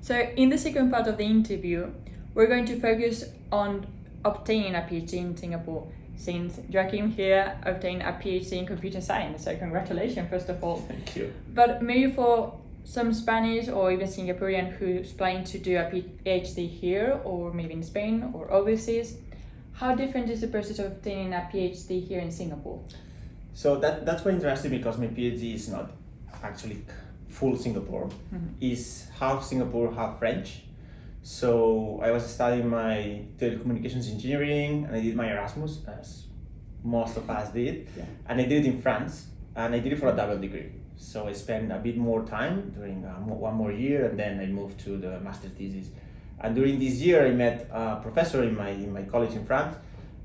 So in the second part of the interview, we're going to focus on obtaining a PhD in Singapore, since Joaquim here obtained a PhD in computer science. So congratulations, first of all. Thank you. But maybe for some Spanish or even Singaporean who's planning to do a PhD here, or maybe in Spain or overseas, how different is the process of obtaining a PhD here in Singapore? So that's quite interesting because my PhD is not actually full Singapore. It's half Singapore, half French. So I was studying my telecommunications engineering and I did my Erasmus, as most of us did. Yeah. And I did it in France and I did it for a double degree. So I spent a bit more time during one more year and then I moved to the master's thesis. And during this year I met a professor in my college in France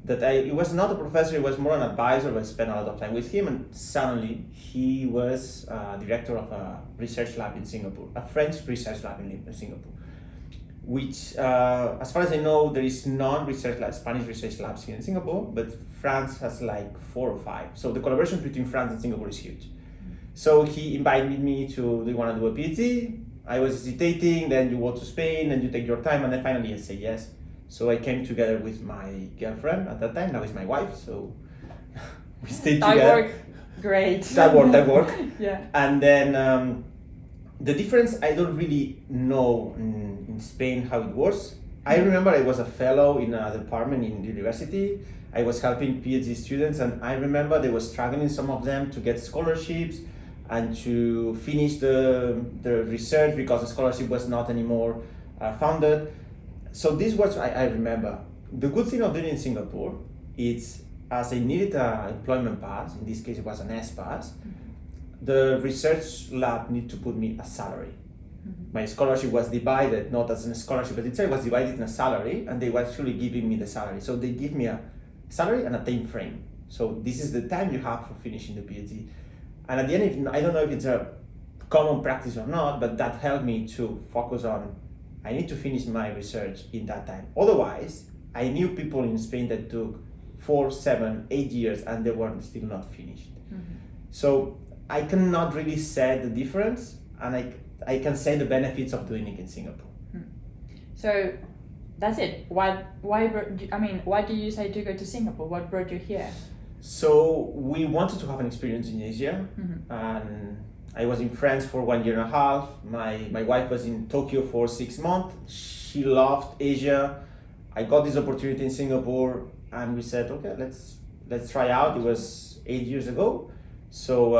he was not a professor, he was more an advisor, but I spent a lot of time with him, and suddenly he was director of a research lab in Singapore, a French research lab in Singapore, which, as far as I know, there is non-research lab, Spanish research labs here in Singapore, but France has like 4 or 5. So the collaboration between France and Singapore is huge. So he invited me to, do you want to do a PhD? I was hesitating, then you go to Spain and you take your time, and then finally I say yes. So I came together with my girlfriend at that time, now is my wife, so we stayed together. That worked great. That worked. Yeah. And then the difference, I don't really know in Spain how it works. I remember I was a fellow in a department in the university. I was helping PhD students, and I remember they were struggling, some of them, to get scholarships and to finish the research because the scholarship was not anymore funded. So this was I remember. The good thing of doing it in Singapore is, as I needed an employment pass, in this case it was an S pass, the research lab need to put me a salary. My scholarship was divided, not as a scholarship, but it was divided in a salary, and they were actually giving me the salary. So they give me a salary and a time frame. So this is the time you have for finishing the PhD. And at the end, I don't know if it's a common practice or not, but that helped me to focus on, I need to finish my research in that time. Otherwise, I knew people in Spain that took 4, 7, 8 years and they were still not finished. So I cannot really say the difference, and I can say the benefits of doing it in Singapore. So that's it. Why did you decide to go to Singapore? What brought you here? So we wanted to have an experience in Asia, and I was in France for 1.5 years. My wife was in Tokyo for 6 months. She loved Asia. I got this opportunity in Singapore, and we said, okay, let's try out. It was 8 years ago. So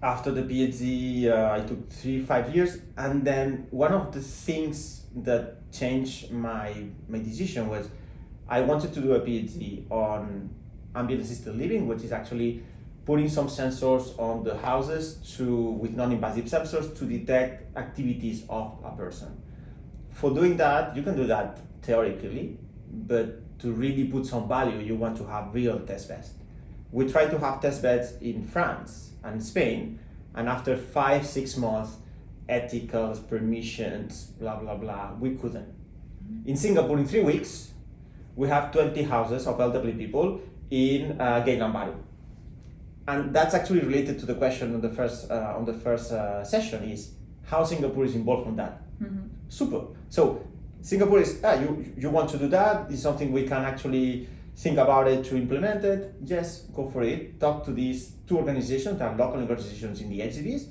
after the PhD, I took 3-5 years, and then one of the things that changed my decision was I wanted to do a PhD on ambient assisted living, which is actually putting some sensors on the houses with non-invasive sensors to detect activities of a person. For doing that, you can do that theoretically, but to really put some value, you want to have real test beds. We tried to have test beds in France and Spain, and after 5-6 months, ethicals, permissions, blah, blah, blah, we couldn't. In Singapore, in 3 weeks, we have 20 houses of elderly people in Geylang Baru. And that's actually related to the question on the first session, is how Singapore is involved in that. Super. So Singapore is, you want to do that, is something we can actually think about it to implement it. Yes, go for it. Talk to these 2 organizations that are local organizations in the HDBs,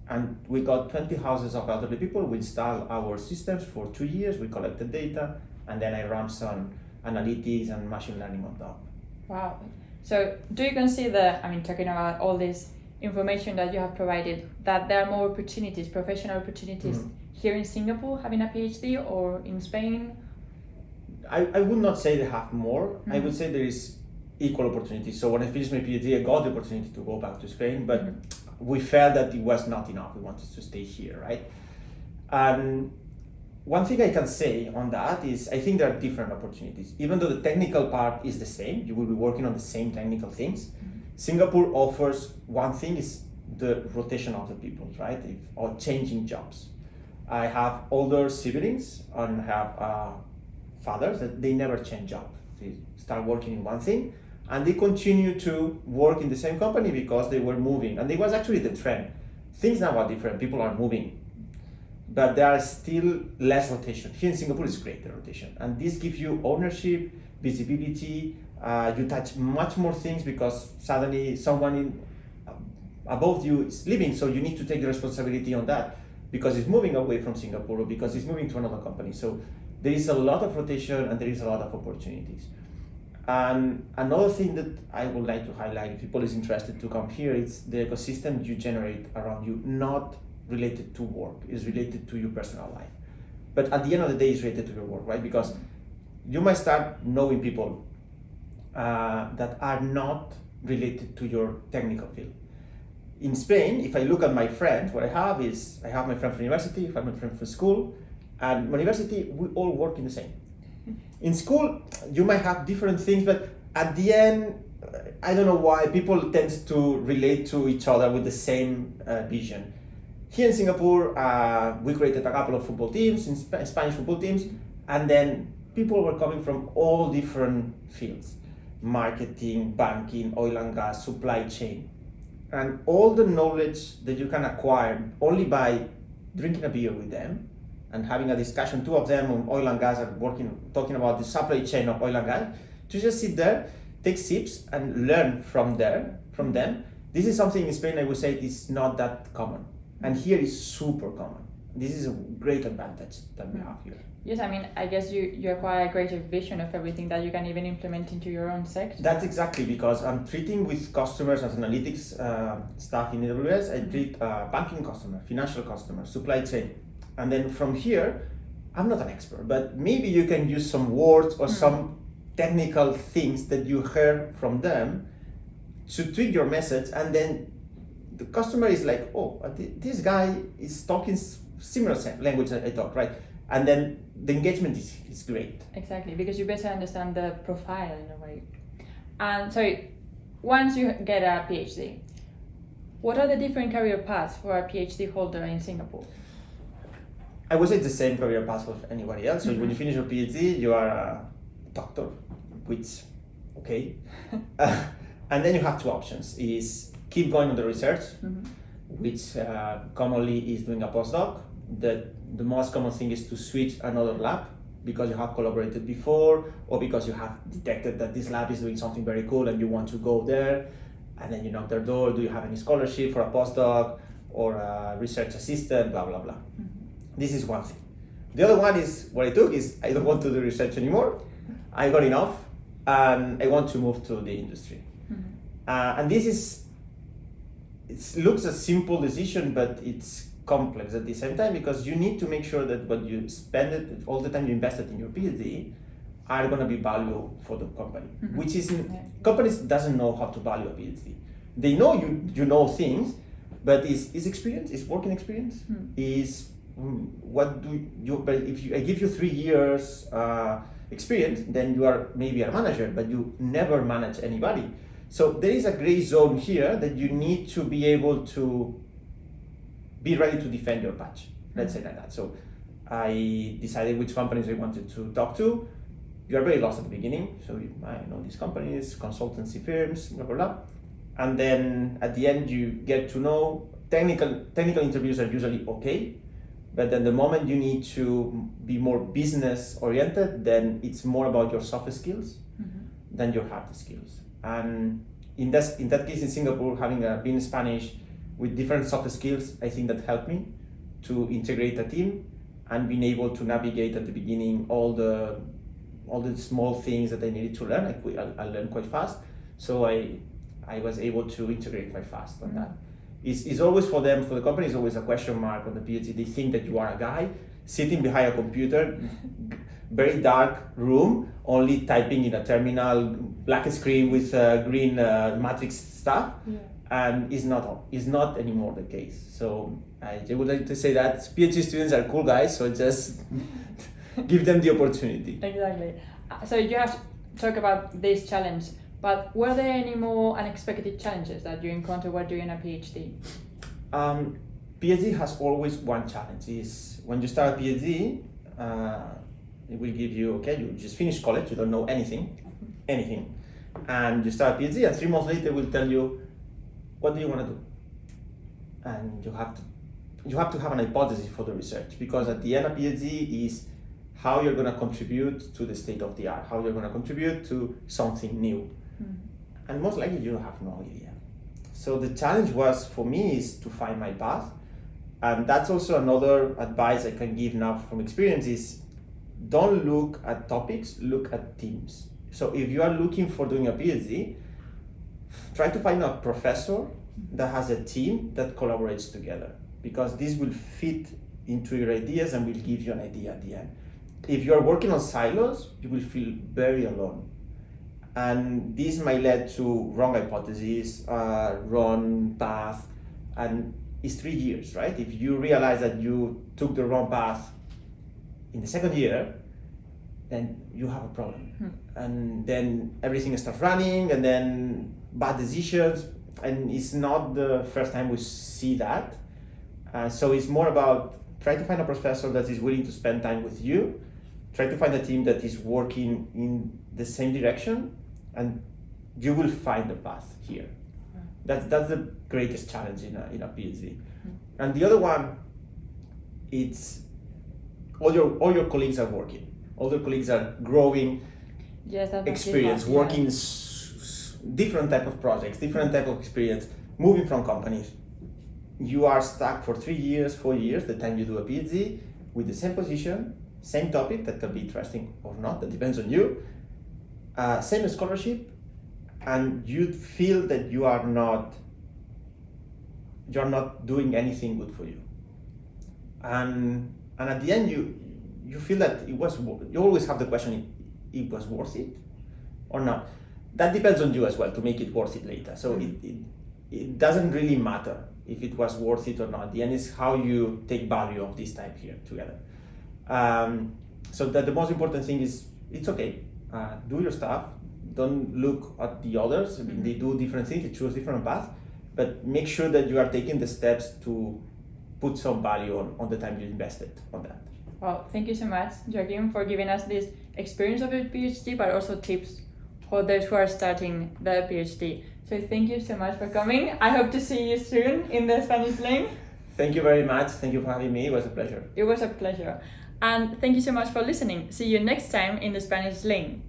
and we got 20 houses of elderly people. We installed our systems for 2 years, we collected data, and then I ran some analytics and machine learning on top. Wow. So do you consider, talking about all this information that you have provided, that there are more opportunities, professional opportunities here in Singapore having a PhD, or in Spain? I would not say they have more. I would say there is equal opportunity. So when I finished my PhD, I got the opportunity to go back to Spain, but we felt that it was not enough. We wanted to stay here, right? And one thing I can say on that is I think there are different opportunities. Even though the technical part is the same, you will be working on the same technical things. Singapore offers one thing, is the rotation of the people, right? Or changing jobs. I have older siblings and have fathers that they never change job. They start working in one thing and they continue to work in the same company because they were moving. And it was actually the trend. Things now are different, people are moving. but there are still less rotation. Here in Singapore, it's great, the rotation. And this gives you ownership, visibility, you touch much more things because suddenly someone above you is leaving, so you need to take the responsibility on that because it's moving away from Singapore or because it's moving to another company. So there is a lot of rotation and there is a lot of opportunities. And another thing that I would like to highlight, if people is interested to come here, it's the ecosystem you generate around you, not related to work, is related to your personal life. But at the end of the day, it's related to your work, right? Because you might start knowing people that are not related to your technical field. In Spain, if I look at my friends, what I have my friend from university, I have my friend from school, and university, we all work in the same. In school, you might have different things, but at the end, I don't know why people tend to relate to each other with the same vision. Here in Singapore, we created a couple of football teams, Spanish football teams, and then people were coming from all different fields: marketing, banking, oil and gas, supply chain. And all the knowledge that you can acquire only by drinking a beer with them and having a discussion, two of them on oil and gas are talking about the supply chain of oil and gas, to just sit there, take sips and learn from them. This is something in Spain I would say is not that common. And here is super common. This is a great advantage that we have here. Yes, I mean, I guess you acquire a greater vision of everything that you can even implement into your own sector. That's exactly, because I'm treating with customers as analytics staff in AWS. I treat banking customer, financial customer, supply chain. And then from here, I'm not an expert, but maybe you can use some words or some technical things that you heard from them to tweak your message. And then the customer is like, oh, this guy is talking similar language that I talk, right? And then the engagement is great. Exactly, because you better understand the profile in a way. And so once you get a PhD, what are the different career paths for a PhD holder in Singapore? I would say it's the same career path for anybody else. So when you finish your PhD, you are a doctor, which, okay. And then you have two options, is keep going on the research, which commonly is doing a postdoc. The most common thing is to switch another lab because you have collaborated before or because you have detected that this lab is doing something very cool and you want to go there, and then you knock their door, do you have any scholarship for a postdoc or a research assistant, blah, blah, blah. This is one thing. The other one is, what I took is, I don't want to do research anymore. I got enough and I want to move to the industry. And this is, it looks a simple decision, but it's complex at the same time because you need to make sure that what you spend it, all the time you invested in your PhD are going to be value for the company, which is, companies doesn't know how to value a PhD. They know you know things, but is experience, is working experience, is what do you, but if I give you 3 years experience, then you are maybe a manager, but you never manage anybody. So there is a gray zone here that you need to be able to be ready to defend your patch, let's say like that. So I decided which companies I wanted to talk to. You are very lost at the beginning, so I know these companies, consultancy firms, blah, blah, blah. And then at the end you get to know, technical interviews are usually okay, but then the moment you need to be more business oriented, then it's more about your soft skills than your hard skills. And in that case in Singapore, having been Spanish with different soft skills, I think that helped me to integrate a team and being able to navigate at the beginning all the small things that I needed to learn. I learned quite fast, so I was able to integrate quite fast on that. It's always for them, for the company, it's always a question mark on the PhD. They think that you are a guy sitting behind a computer, very dark room, only typing in a terminal, black screen with green matrix stuff. And it's not anymore the case. So I would like to say that PhD students are cool guys, so just give them the opportunity. Exactly. So you have to talk about this challenge, but were there any more unexpected challenges that you encountered while doing a PhD? PhD has always one challenge, is when you start a PhD, it will give you, okay, you just finished college, you don't know anything, and you start a PhD and 3 months later will tell you, what do you want to do? And you have to you have to have an hypothesis for the research, because at the end, a PhD is how you're going to contribute to the state of the art, how you're going to contribute to something new. And most likely you have no idea. So the challenge was for me is to find my path. And that's also another advice I can give now from experience is don't look at topics, look at teams. So if you are looking for doing a PhD, try to find a professor that has a team that collaborates together, because this will fit into your ideas and will give you an idea at the end. If you are working on silos, you will feel very alone. And this might lead to wrong hypotheses, wrong path, and it's 3 years, right? If you realize that you took the wrong path in the second year, then you have a problem. And then everything starts running, and then bad decisions, and it's not the first time we see that. So it's more about try to find a professor that is willing to spend time with you, try to find a team that is working in the same direction, and you will find the path here. That's the greatest challenge in a PhD. And the other one, it's all your colleagues are working. All your colleagues are growing, experience, working different type of projects, different type of experience, moving from companies. You are stuck for 3 years, 4 years, the time you do a PhD, with the same position, same topic that can be interesting or not, that depends on you, same scholarship, and you feel that you are not doing anything good for you. And at the end, you feel that you always have the question, it was worth it or not. That depends on you as well to make it worth it later. So it doesn't really matter if it was worth it or not. The end is how you take value of this time here together. So that the most important thing is it's okay. Do your stuff. Don't look at the others. I mean, they do different things, they choose different paths, but make sure that you are taking the steps to put some value on the time you invested on that. Well, thank you so much, Joaquim, for giving us this experience of a PhD, but also tips for those who are starting the PhD. So thank you so much for coming. I hope to see you soon in the Spanish Sling. Thank you very much. Thank you for having me. It was a pleasure. It was a pleasure. And thank you so much for listening. See you next time in the Spanish Sling.